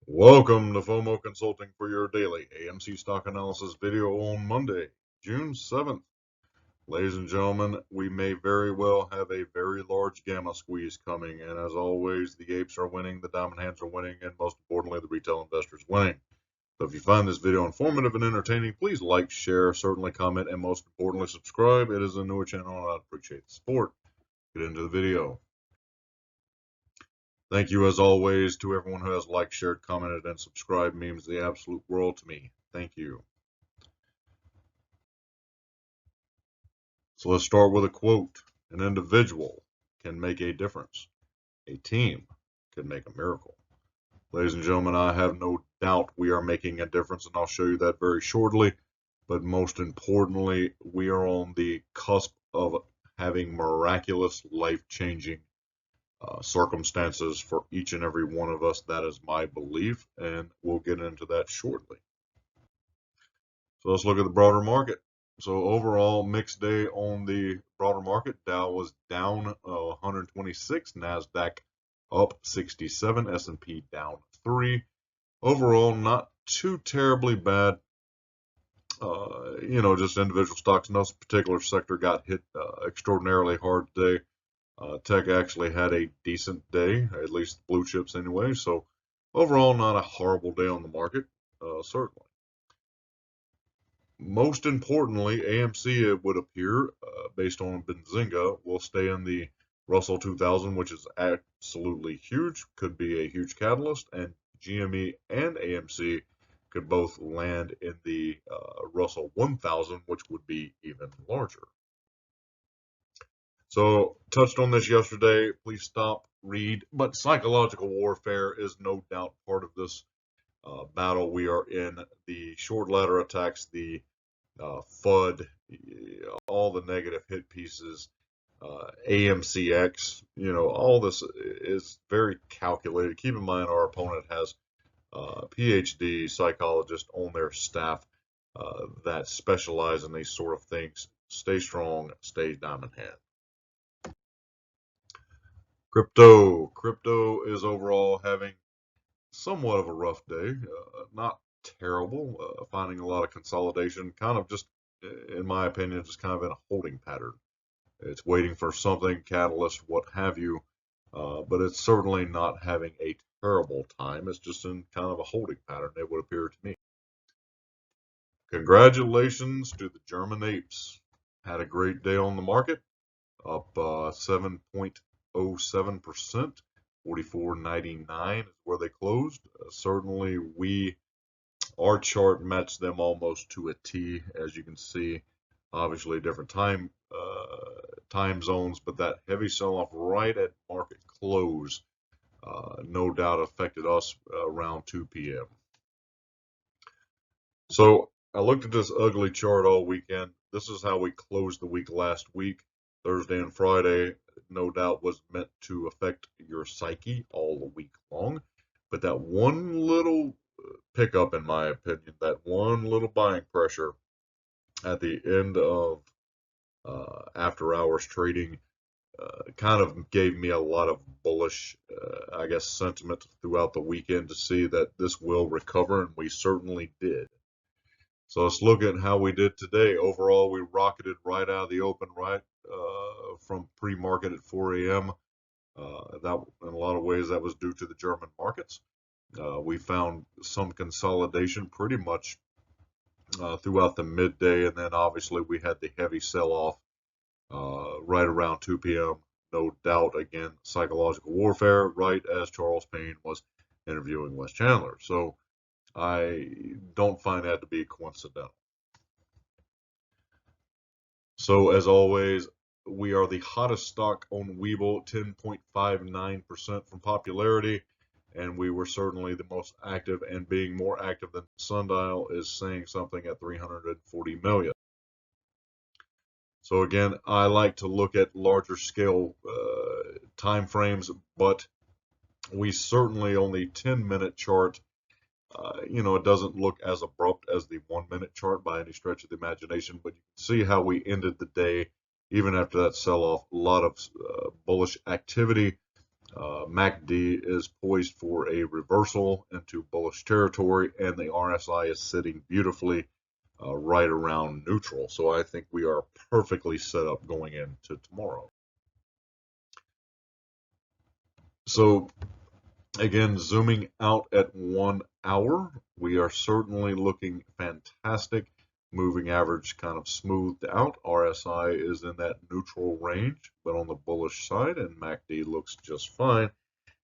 Welcome to FOMO Consulting for your daily AMC stock analysis video on Monday, June 7th. Ladies and gentlemen, we may very well have a very large gamma squeeze coming, and as always, the apes are winning, the diamond hands are winning, and most importantly, the retail investors winning. So if you find this video informative and entertaining, please like, share, certainly comment, and most importantly, subscribe. It is a newer channel, and I'd appreciate the support. Get into the video. Thank you, as always, to everyone who has liked, shared, commented, and subscribed. Means the absolute world to me. Thank you. So let's start with a quote. An individual can make a difference. A team can make a miracle. Ladies and gentlemen, I have no doubt we are making a difference, and I'll show you that very shortly. But most importantly, we are on the cusp of having miraculous, life-changing circumstances for each and every one of us. That is my belief, and we'll get into that shortly. So let's look at the broader market. So overall, mixed day on the broader market. Dow was down 126, Nasdaq up 67, S&P down 3. Overall, not too terribly bad. Just individual stocks. No particular sector got hit extraordinarily hard today. Tech actually had a decent day, at least blue chips anyway. So overall, not a horrible day on the market, certainly. Most importantly, AMC, it would appear, based on Benzinga, will stay in the Russell 2000, which is absolutely huge, could be a huge catalyst, and GME and AMC could both land in the Russell 1000, which would be even larger. So, touched on this yesterday. Please stop, read. But psychological warfare is no doubt part of this battle we are in. The short ladder attacks, the FUD, all the negative hit pieces, AMCX, all this is very calculated. Keep in mind our opponent has PhD psychologists on their staff that specialize in these sort of things. Stay strong, stay diamond hand. Crypto is overall having somewhat of a rough day. Not terrible. Finding a lot of consolidation. Kind of just, in my opinion, just kind of in a holding pattern. It's waiting for something, catalyst, what have you. But it's certainly not having a terrible time. It's just in kind of a holding pattern, it would appear to me. Congratulations to the German apes. Had a great day on the market. Up 7.07%. 44.99 is where they closed. Certainly, our chart matched them almost to a T, as you can see. Obviously, different time zones, but that heavy sell-off right at market close, no doubt affected us around 2 p.m. So I looked at this ugly chart all weekend. This is how we closed the week last week. Thursday and Friday, no doubt, was meant to affect your psyche all the week long. But that one little pickup, in my opinion, that one little buying pressure at the end of after hours trading kind of gave me a lot of bullish, sentiment throughout the weekend to see that this will recover, and we certainly did. So let's look at how we did today. Overall, we rocketed right out of the open, right from pre-market at 4 a.m. That, in a lot of ways, that was due to the German markets. We found some consolidation pretty much throughout the midday, and then obviously we had the heavy sell-off right around 2 p.m. No doubt, again, psychological warfare, right as Charles Payne was interviewing Wes Chandler. So I don't find that to be coincidental. So as always, we are the hottest stock on Webull, 10.59% from popularity, and we were certainly the most active, and being more active than Sundial is saying something at 340 million. So again, I like to look at larger scale time frames, but we certainly on the 10-minute chart, it doesn't look as abrupt as the 1-minute chart by any stretch of the imagination, but you can see how we ended the day, even after that sell-off. A lot of bullish activity, MACD is poised for a reversal into bullish territory, and the RSI is sitting beautifully right around neutral. So I think we are perfectly set up going into tomorrow. So again, zooming out at 1 hour, we are certainly looking fantastic. Moving average kind of smoothed out. RSI is in that neutral range, but on the bullish side, and MACD looks just fine.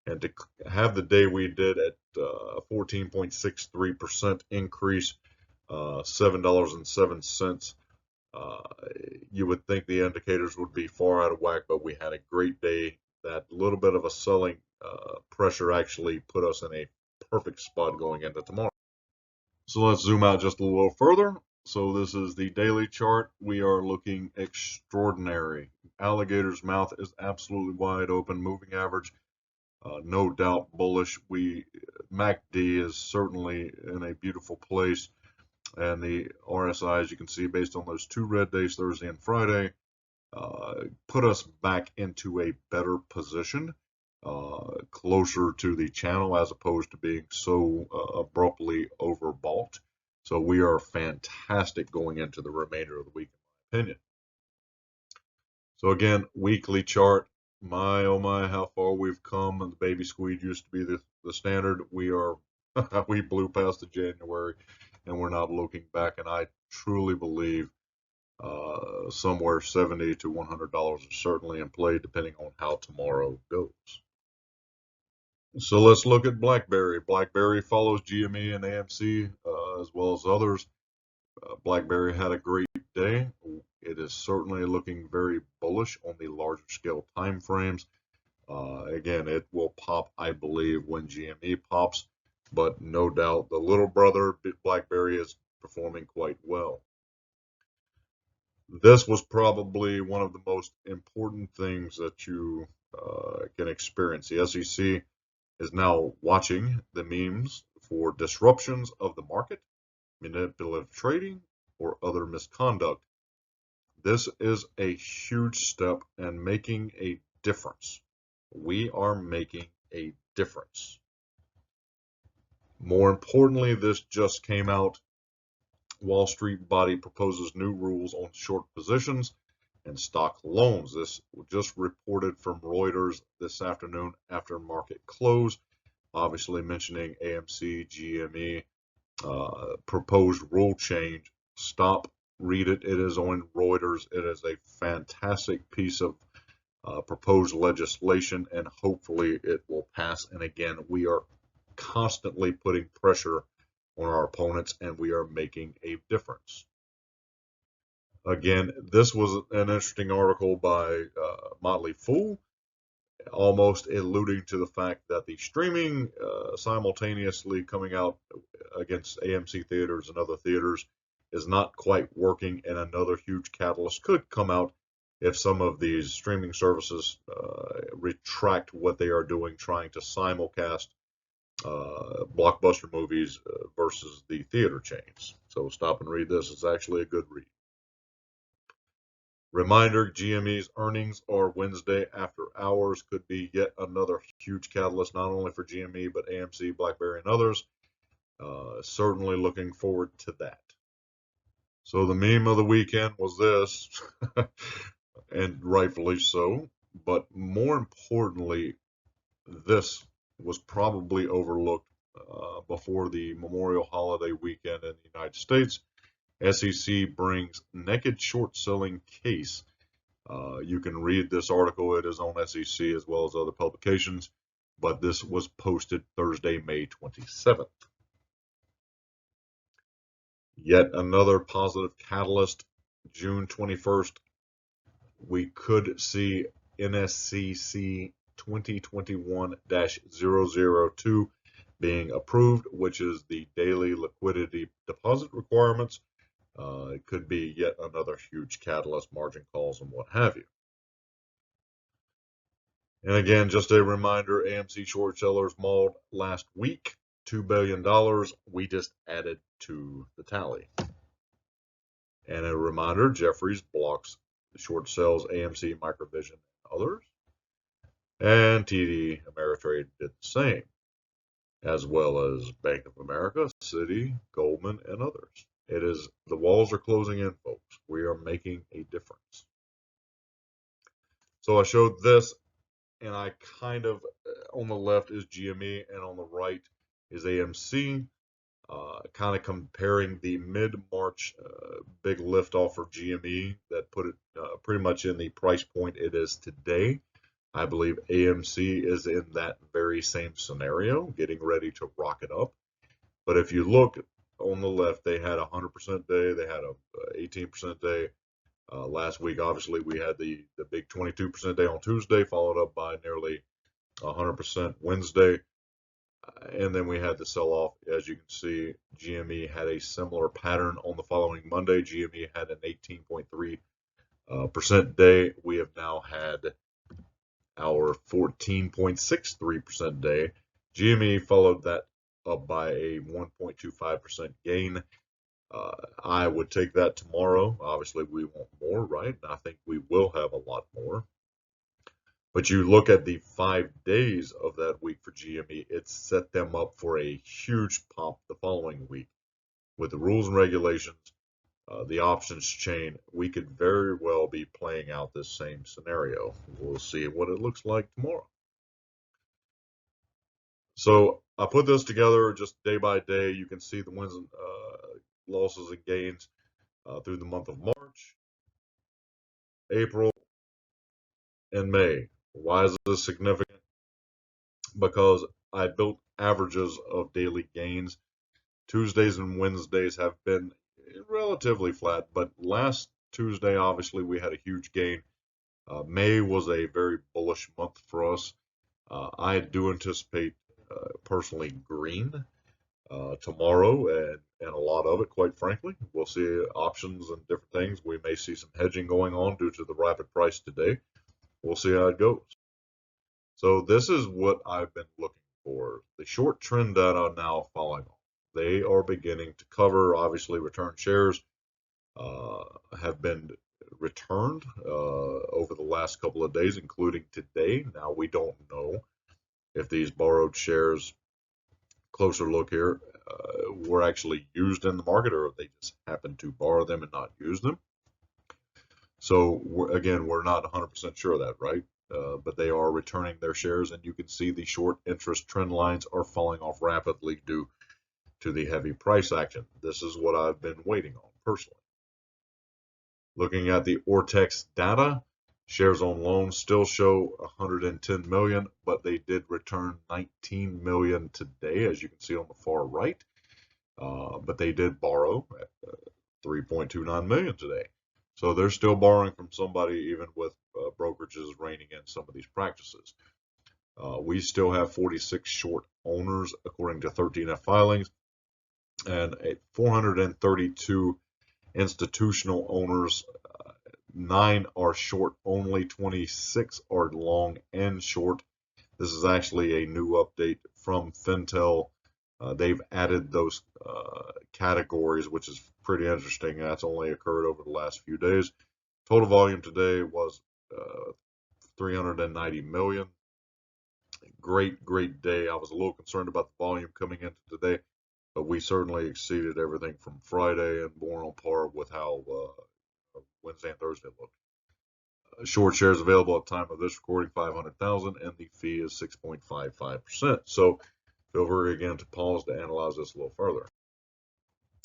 And to have the day we did at 14.63% increase, $7.07, you would think the indicators would be far out of whack, but we had a great day. That little bit of a selling pressure actually put us in a perfect spot going into tomorrow. So let's zoom out just a little further. So this is the daily chart. We are looking extraordinary. Alligator's mouth is absolutely wide open. Moving average, no doubt bullish. MACD is certainly in a beautiful place. And the RSI, as you can see, based on those 2 red days, Thursday and Friday, put us back into a better position, closer to the channel as opposed to being so abruptly overbought. So we are fantastic going into the remainder of the week, in my opinion. So again, weekly chart. My oh my, how far we've come. And the baby squeeze used to be the standard. We blew past the January, and we're not looking back. And I truly believe somewhere $70 to $100 is certainly in play, depending on how tomorrow goes. So let's look at BlackBerry. BlackBerry follows GME and AMC as well as others. BlackBerry had a great day. It is certainly looking very bullish on the larger scale time frames. Again, it will pop, I believe, when GME pops, but no doubt the little brother BlackBerry is performing quite well. This was probably one of the most important things that you can experience. The SEC is now watching the memes for disruptions of the market, manipulative trading, or other misconduct. This is a huge step and making a difference. We are making a difference. More importantly, this just came out. Wall Street body proposes new rules on short positions and stock loans. This just reported from Reuters this afternoon after market close, obviously mentioning AMC, GME, proposed rule change. Stop, read it. It is on Reuters. It is a fantastic piece of proposed legislation, and hopefully it will pass. And again, we are constantly putting pressure on our opponents, and we are making a difference. Again, this was an interesting article by Motley Fool, almost alluding to the fact that the streaming simultaneously coming out against AMC theaters and other theaters is not quite working, and another huge catalyst could come out if some of these streaming services retract what they are doing, trying to simulcast blockbuster movies versus the theater chains. So stop and read this. It's actually a good read. Reminder, GME's earnings are Wednesday after hours. Could be yet another huge catalyst, not only for GME, but AMC, BlackBerry, and others. Certainly looking forward to that. So the meme of the weekend was this, and rightfully so. But more importantly, this was probably overlooked before the Memorial holiday weekend in the United States. SEC brings naked short selling case. You can read this article. It is on SEC as well as other publications, but this was posted Thursday, May 27th. Yet another positive catalyst. June 21st, we could see NSCC 2021-002 being approved, which is the daily liquidity deposit requirements. It could be yet another huge catalyst, margin calls, and what have you. And again, just a reminder, AMC short sellers mauled last week, $2 billion. We just added to the tally. And a reminder, Jeffries blocks the short sells AMC, Microvision, and others. And TD Ameritrade did the same, as well as Bank of America, Citi, Goldman, and others. The walls are closing in, folks. We are making a difference. So I showed this, and I kind of, on the left is GME, and on the right is AMC. Kind of comparing the mid-March big lift off for GME that put it pretty much in the price point it is today. I believe AMC is in that very same scenario, getting ready to rocket up. But if you look on the left, they had a 100% day, they had a 18% day. Last week, obviously, we had the big 22% day on Tuesday, followed up by nearly 100% Wednesday. And then we had the sell-off. As you can see, GME had a similar pattern on the following Monday. GME had an 18.3% day. We have now had our 14.63% day. GME followed that up by a 1.25% gain. I would take that tomorrow. Obviously, we want more, right? I think we will have a lot more. But you look at the 5 days of that week for GME, it set them up for a huge pop the following week. With the rules and regulations, the options chain, we could very well be playing out this same scenario. We'll see what it looks like tomorrow. So I put this together just day by day. You can see the wins and losses and gains through the month of March, April, and May. Why is this significant? Because I built averages of daily gains. Tuesdays and Wednesdays have been relatively flat, but last Tuesday, obviously, we had a huge gain. May was a very bullish month for us. I do anticipate personally green tomorrow and a lot of it, quite frankly. We'll see options and different things. We may see some hedging going on due to the rapid price today. We'll see how it goes. So this is what I've been looking for. The short trend data now falling off. They are beginning to cover. Obviously, return shares have been returned over the last couple of days, including today. Now, we don't know if these borrowed shares, closer look here, were actually used in the market or if they just happened to borrow them and not use them. So, we're not 100% sure of that, right? But they are returning their shares, and you can see the short interest trend lines are falling off rapidly due to the heavy price action. This is what I've been waiting on personally. Looking at the Ortex data, shares on loan still show 110 million, but they did return 19 million today, as you can see on the far right. But they did borrow at 3.29 million today. So they're still borrowing from somebody, even with brokerages reining in some of these practices. We still have 46 short owners, according to 13F filings, and 432 institutional owners. 9 are short only, 26 are long and short. This is actually a new update from Fintel. They've added those categories, which is pretty interesting. That's only occurred over the last few days. Total volume today was 390 million. Great day. I was a little concerned about the volume coming into today, but we certainly exceeded everything from Friday and more on par with how Wednesday and Thursday looked. Short shares available at the time of this recording, 500,000, and the fee is 6.55%. So feel free again to pause to analyze this a little further.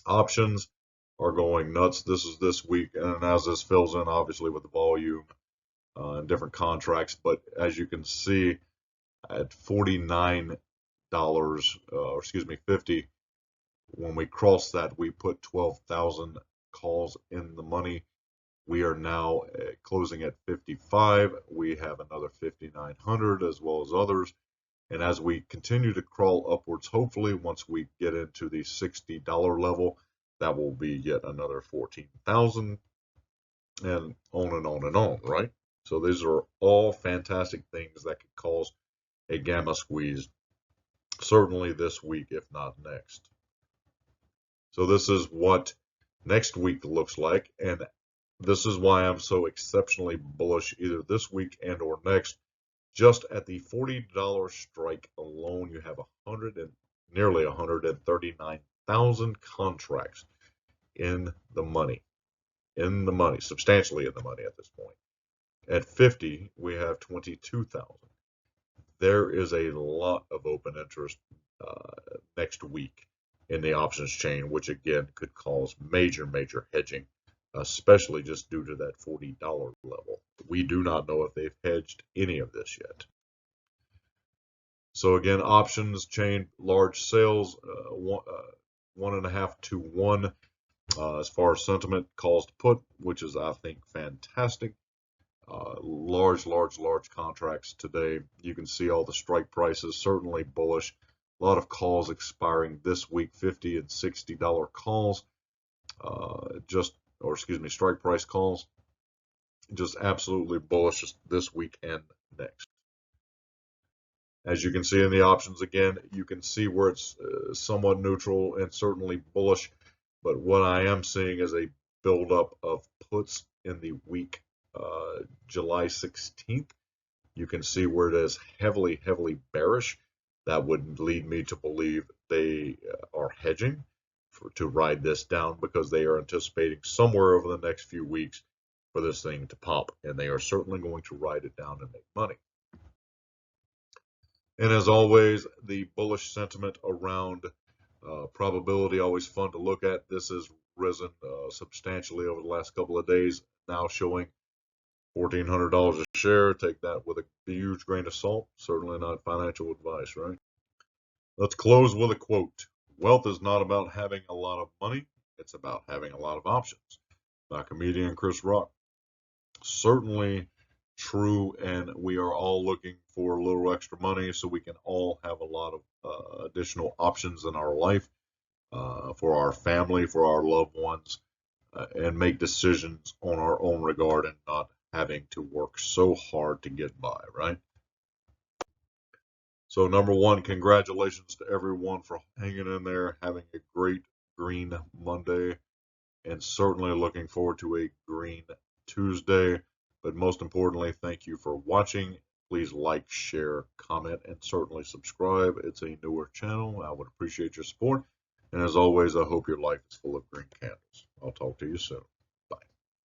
Options are going nuts. This is this week, and as this fills in, obviously, with the volume and different contracts, but as you can see, at $49, or excuse me, 50, when we cross that, we put 12,000 calls in the money. We are now closing at 55. We have another 5,900 as well as others. And as we continue to crawl upwards, hopefully once we get into the $60 level, that will be yet another 14,000 and on and on and on, right? So these are all fantastic things that could cause a gamma squeeze, certainly this week, if not next. So this is what next week looks like, and this is why I'm so exceptionally bullish either this week and or next. Just at the $40 strike alone, you have nearly 139,000 contracts in the money, substantially in the money at this point. At 50, we have 22,000. There is a lot of open interest next week in the options chain, which again could cause major hedging, especially just due to that $40 level. We do not know if they've hedged any of this yet. So again, options chain, large sales, 1.5 to 1 as far as sentiment, calls to put, which is, I think, fantastic. Large contracts today. You can see all the strike prices, certainly bullish. A lot of calls expiring this week, $50 and $60 calls, strike price calls. Just absolutely bullish this week and next. As you can see in the options, again, you can see where it's somewhat neutral and certainly bullish. But what I am seeing is a buildup of puts in the week July 16th. You can see where it is heavily bearish. That would lead me to believe they are hedging to ride this down, because they are anticipating somewhere over the next few weeks for this thing to pop, and they are certainly going to ride it down and make money. And as always, the bullish sentiment around probability, always fun to look at. This has risen substantially over the last couple of days, now showing $1,400 a share. Take that with a huge grain of salt. Certainly not financial advice, right? Let's close with a quote. Wealth is not about having a lot of money. It's about having a lot of options. By comedian Chris Rock. Certainly true, and we are all looking for a little extra money so we can all have a lot of additional options in our life, for our family, for our loved ones, and make decisions on our own regard and not having to work so hard to get by, right? So number one, congratulations to everyone for hanging in there, having a great Green Monday, and certainly looking forward to a Green Tuesday. But most importantly, thank you for watching. Please like, share, comment, and certainly subscribe. It's a newer channel. I would appreciate your support. And as always, I hope your life is full of green candles. I'll talk to you soon.